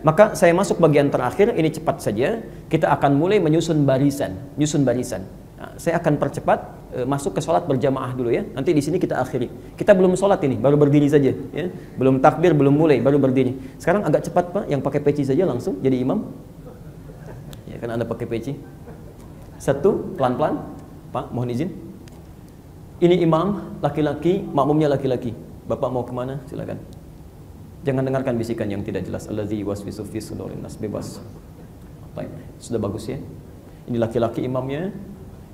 Maka saya masuk bagian terakhir, ini cepat saja. Kita akan mulai menyusun barisan, Nah, saya akan percepat masuk ke sholat berjamaah dulu ya. Nanti di sini kita akhiri. Kita belum sholat ini, baru berdiri saja ya. Belum takbir, belum mulai, baru berdiri. Sekarang agak cepat Pak, yang pakai peci saja langsung jadi imam. Ya kan Anda pakai peci. Satu, pelan-pelan. Pak, mohon izin. Ini imam laki-laki, makmumnya laki-laki. Bapak mau kemana? Silakan. Jangan dengarkan bisikan yang tidak jelas. Allazi waswisu fi sudurin nas, bebas. Baik, sudah bagus ya. Ini laki-laki imamnya,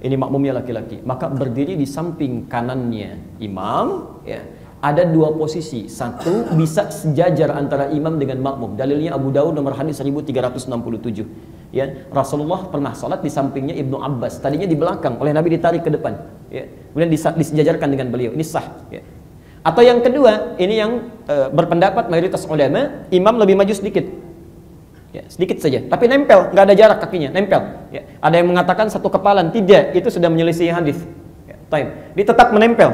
ini makmumnya laki-laki. Maka berdiri di samping kanannya imam ya. Ada dua posisi. Satu, bisa sejajar antara imam dengan makmum. Dalilnya Abu Dawud nomor hadis 1367. Ya, Rasulullah pernah salat di sampingnya Ibnu Abbas. Tadinya di belakang, oleh Nabi ditarik ke depan. Ya. Kemudian disejajarkan dengan beliau. Ini sah. Ya. Atau yang kedua, ini yang berpendapat mayoritas ulama, imam lebih maju sedikit. Ya, sedikit saja, tapi nempel, nggak ada jarak kakinya, nempel. Ya. Ada yang mengatakan satu kepalan, tidak, itu sudah menyelisih hadis. Ya, dia tetap menempel.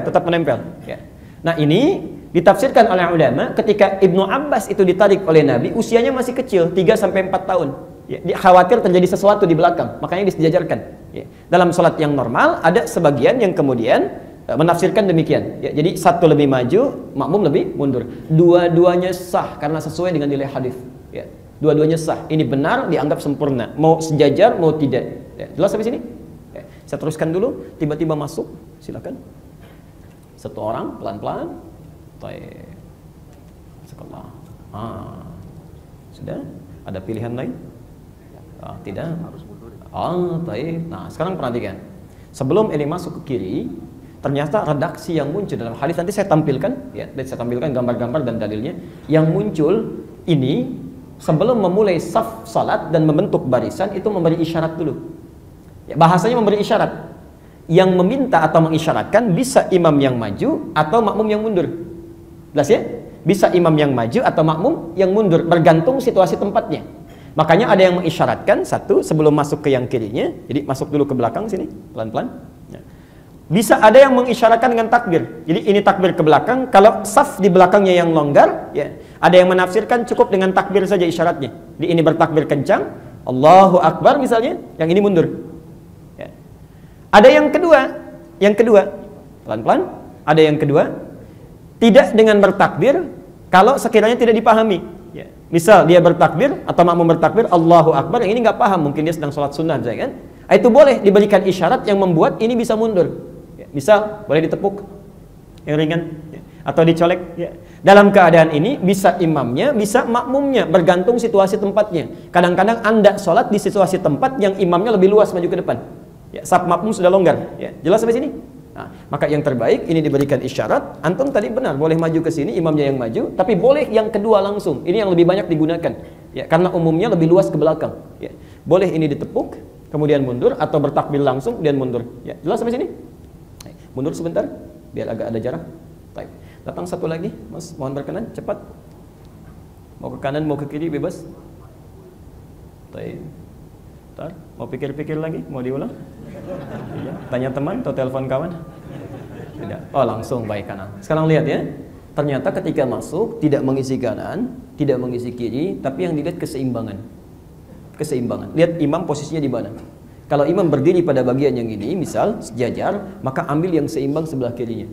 Ya. Nah ini ditafsirkan oleh ulama ketika Ibnu Abbas itu ditarik oleh Nabi, usianya masih kecil, 3-4 tahun. Ya, dia khawatir terjadi sesuatu di belakang, makanya disejajarkan. Ya. Dalam sholat yang normal, ada sebagian yang kemudian menafsirkan demikian. Ya, jadi satu lebih maju, makmum lebih mundur. Dua-duanya sah karena sesuai dengan nilai hadis. Ya. Dua-duanya sah. Ini benar, dianggap sempurna. Mau sejajar, mau tidak. Ya. Jelas sampai sini? Ya. Saya teruskan dulu. Tiba-tiba masuk, silakan. Satu orang, pelan-pelan. Sekolah. Sudah? Ada pilihan lain? Tidak. Nah, sekarang perhatikan. Sebelum ini masuk ke kiri, ternyata redaksi yang muncul dalam hadis, nanti saya tampilkan ya, dan saya tampilkan gambar-gambar dan dalilnya. Yang muncul ini sebelum memulai saf salat dan membentuk barisan itu memberi isyarat dulu. Ya, bahasanya memberi isyarat. Yang meminta atau mengisyaratkan bisa imam yang maju atau makmum yang mundur. Jelas ya? Bisa imam yang maju atau makmum yang mundur, bergantung situasi tempatnya. Makanya ada yang mengisyaratkan satu sebelum masuk ke yang kirinya. Jadi masuk dulu ke belakang sini, pelan-pelan. Ya. Bisa ada yang mengisyaratkan dengan takbir. Jadi ini takbir ke belakang. Kalau saf di belakangnya yang longgar, ya, ada yang menafsirkan cukup dengan takbir saja isyaratnya. Jadi ini bertakbir kencang, Allahu Akbar misalnya, yang ini mundur. Ya. Ada yang kedua, pelan-pelan. Ada yang kedua, tidak dengan bertakbir kalau sekiranya tidak dipahami. Ya. Misal dia bertakbir atau makmum bertakbir, Allahu Akbar, yang ini nggak paham, mungkin dia sedang sholat sunnah, kan? Itu boleh diberikan isyarat yang membuat ini bisa mundur. Misal boleh ditepuk yang ringan ya, atau dicolek ya. Dalam keadaan ini bisa imamnya, bisa makmumnya, bergantung situasi tempatnya. Kadang-kadang Anda sholat di situasi tempat yang imamnya lebih luas maju ke depan ya, saf makmum sudah longgar ya. Jelas sampai sini? Nah, maka yang terbaik ini diberikan isyarat. Antum tadi benar, boleh maju ke sini, imamnya yang maju, tapi boleh yang kedua langsung. Ini yang lebih banyak digunakan ya, karena umumnya lebih luas ke belakang ya. Boleh ini ditepuk kemudian mundur, atau bertakbir langsung kemudian mundur ya. Jelas sampai sini? Mundur sebentar, biar agak ada jarak. Baik. Datang satu lagi, Mas, mohon berkenan, cepat. Mau ke kanan, mau ke kiri, bebas. Baik. Bentar, mau pikir-pikir lagi, mau diulang? Iya. Tanya teman atau telepon kawan? Tidak. Oh, langsung baik kanan. Sekarang lihat ya. Ternyata ketika masuk tidak mengisi kanan, tidak mengisi kiri, tapi yang dilihat keseimbangan. Keseimbangan. Lihat imam posisinya di mana? Kalau imam berdiri pada bagian yang ini, misal sejajar, maka ambil yang seimbang sebelah kirinya.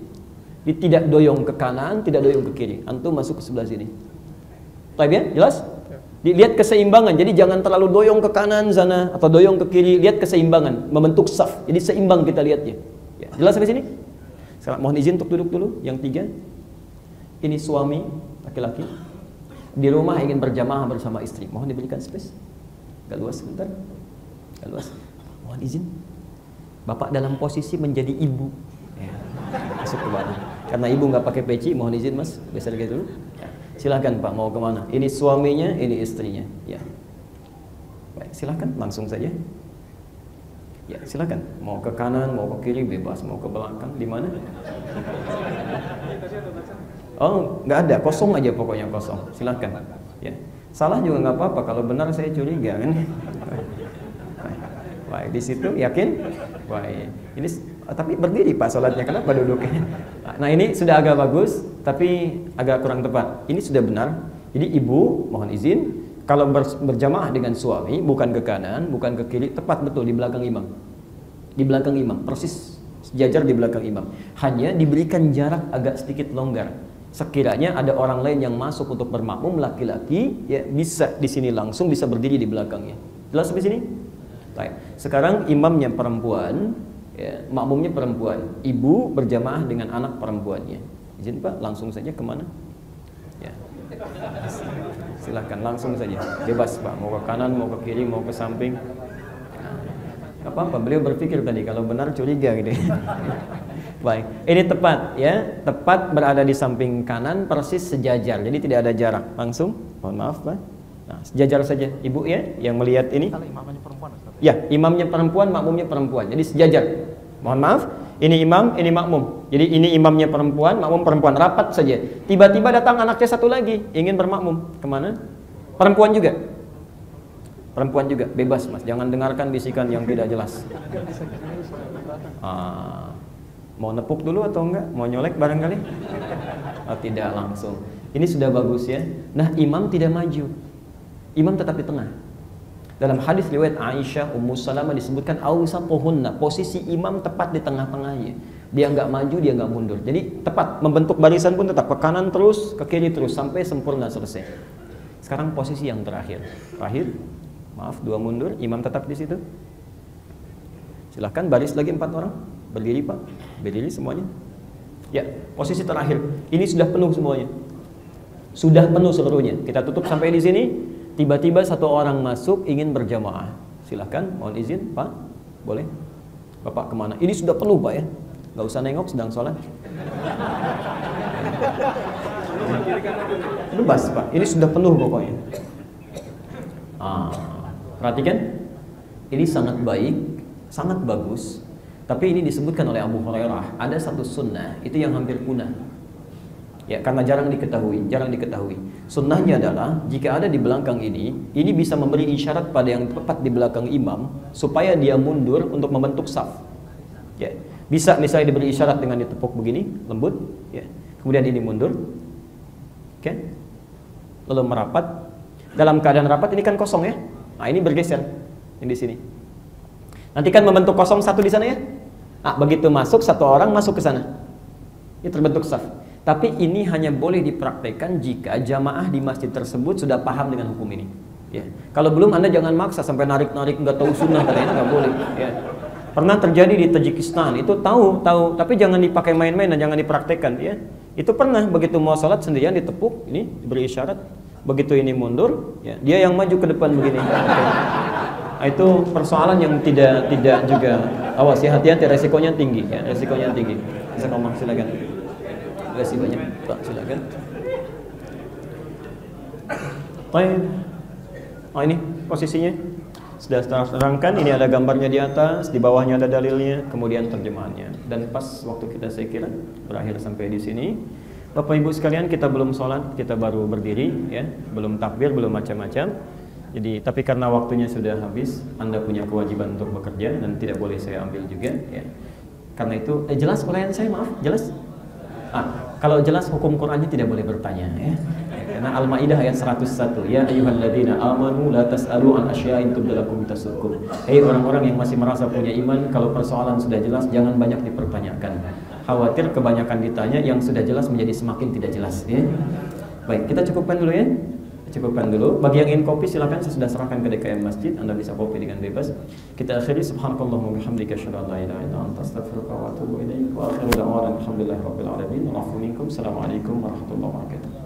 Tidak doyong ke kanan, tidak doyong ke kiri. Antum masuk ke sebelah sini. Baik ya? Jelas? Dilihat keseimbangan. Jadi jangan terlalu doyong ke kanan sana atau doyong ke kiri. Lihat keseimbangan, membentuk saf. Jadi seimbang kita lihatnya. Ya. Jelas sampai sini? Sekarang mohon izin untuk duduk dulu. Yang tiga. Ini suami laki-laki di rumah ingin berjamaah bersama istri. Mohon diberikan space. Agak luas sebentar. Agak luas. Mohon izin, Bapak dalam posisi menjadi ibu ya, masuk ke bawah. Karena ibu nggak pakai peci, mohon izin Mas, geser dulu ya. Silahkan Pak, mau kemana? Ini suaminya, ini istrinya ya. Baik, silahkan, langsung saja ya, silahkan. Mau ke kanan, mau ke kiri, bebas. Mau ke belakang, di mana? Oh, nggak ada, kosong aja pokoknya, kosong. Silahkan ya. Salah juga nggak apa-apa, kalau benar saya curiga kan. Baik, di situ yakin? Baik. Ini tapi berdiri Pak sholatnya, kenapa duduknya? Nah, ini sudah agak bagus, tapi agak kurang tepat. Ini sudah benar. Jadi ibu, mohon izin, Kalau berjamaah dengan suami, bukan ke kanan, bukan ke kiri, tepat betul di belakang imam. Di belakang imam, persis sejajar di belakang imam. Hanya diberikan jarak agak sedikit longgar. Sekiranya ada orang lain yang masuk untuk bermakmum laki-laki, ya bisa di sini langsung bisa berdiri di belakangnya. Jelas sampai sini? Baik. Sekarang imamnya perempuan, ya, makmumnya perempuan. Ibu berjamaah dengan anak perempuannya. Izin Pak, langsung saja kemana? Ya. Silahkan langsung saja, bebas Pak, mau ke kanan, mau ke kiri, mau ke samping. Gak apa-apa, beliau berpikir tadi kalau benar curiga gitu. Baik, ini tepat ya, tepat berada di samping kanan persis sejajar, jadi tidak ada jarak. Langsung, mohon maaf Pak. Nah, sejajar saja, Ibu ya, yang melihat ini. Kalau imamnya perempuan, ya, imamnya perempuan, makmumnya perempuan, jadi sejajar. Mohon maaf, ini imam, ini makmum. Jadi ini imamnya perempuan, makmum perempuan, rapat saja. Tiba-tiba datang anaknya satu lagi, ingin bermakmum. Kemana? Perempuan juga. Perempuan juga, bebas Mas, jangan dengarkan bisikan yang tidak jelas. Mau nepuk dulu atau enggak? Mau nyolek barangkali? Oh, tidak langsung. Ini sudah bagus ya. Nah, imam tidak maju. Imam tetap di tengah. Dalam hadis riwayat Aisyah, Ummu Salamah disebutkan awsatuhunna, posisi imam tepat di tengah-tengahnya. Dia nggak maju, dia nggak mundur. Jadi tepat membentuk barisan pun tetap ke kanan terus, ke kiri terus sampai sempurna selesai. Sekarang posisi yang terakhir. Maaf, 2 mundur, imam tetap di situ. Silahkan baris lagi 4 orang. Berdiri Pak, berdiri semuanya. Ya, posisi terakhir. Ini sudah penuh semuanya. Sudah penuh seluruhnya. Kita tutup sampai di sini. Tiba-tiba satu orang masuk ingin berjamaah. Silahkan, mohon izin Pak, boleh? Bapak kemana? Ini sudah penuh Pak ya. Gak usah nengok, sedang sholat. Bebas Pak, ini sudah penuh pokoknya. Perhatikan, ini sangat baik, sangat bagus. Tapi ini disebutkan oleh Abu Hurairah, ada satu sunnah itu yang hampir punah. Ya, karena jarang diketahui. Sunnahnya adalah jika ada di belakang ini bisa memberi isyarat pada yang tepat di belakang imam supaya dia mundur untuk membentuk saf. Ya, bisa misalnya diberi isyarat dengan ditepuk begini, lembut, ya. Kemudian ini mundur. Oke. Lalu merapat. Dalam keadaan rapat ini kan kosong ya. Nah, ini bergeser yang di sini. Nanti kan membentuk kosong satu di sana ya. Nah, begitu masuk satu orang masuk ke sana. Ini terbentuk saf. Tapi ini hanya boleh dipraktekkan jika jamaah di masjid tersebut sudah paham dengan hukum ini. Ya. Kalau belum, Anda jangan maksa sampai narik-narik nggak tahu sunnah katanya, nggak boleh. Ya. Pernah terjadi di Tajikistan, itu tahu, tapi jangan dipakai main-main dan jangan dipraktekkan. Ya. Itu pernah begitu mau sholat sendirian ditepuk, ini diberi isyarat, begitu ini mundur, ya, dia yang maju ke depan begini. Okay. Itu persoalan yang tidak juga, awas ya, hati-hati, resikonya tinggi. Ya, resikonya tinggi. Bisa ngomong, silakan. Terima kasih banyak Pak, silakan. Baik. Ini posisinya sudah terangkan. Ini ada gambarnya di atas, di bawahnya ada dalilnya, kemudian terjemahannya. Dan pas waktu kita saya kira berakhir sampai di sini. Bapak Ibu sekalian, kita belum sholat, kita baru berdiri, ya, belum takbir, belum macam-macam. Jadi, tapi karena waktunya sudah habis, Anda punya kewajiban untuk bekerja dan tidak boleh saya ambil juga. Ya. Karena itu, jelas uraian saya, maaf, jelas. Kalau jelas hukum Qur'annya tidak boleh bertanya ya. Karena Al-Maidah ayat 101, ya ayyuhalladzina amanu la tas'alu an asya'in tubdalakum tasukum. Hei orang-orang yang masih merasa punya iman, kalau persoalan sudah jelas jangan banyak dipertanyakan. Khawatir kebanyakan ditanya yang sudah jelas menjadi semakin tidak jelas ya. Baik, kita cukupkan dulu ya. Cukupkan dulu. Bagi yang ingin kopi silakan, saya sudah serahkan ke DKM Masjid. Anda bisa kopi dengan bebas. Kita akhiri subhanakallahumma bihamdika asyhadu an la ilaha illa anta astaghfiruka wa atubu ilaik. Wa akhiru da'wana alhamdulillahirabbil alamin. Assalamualaikum warahmatullahi wabarakatuh.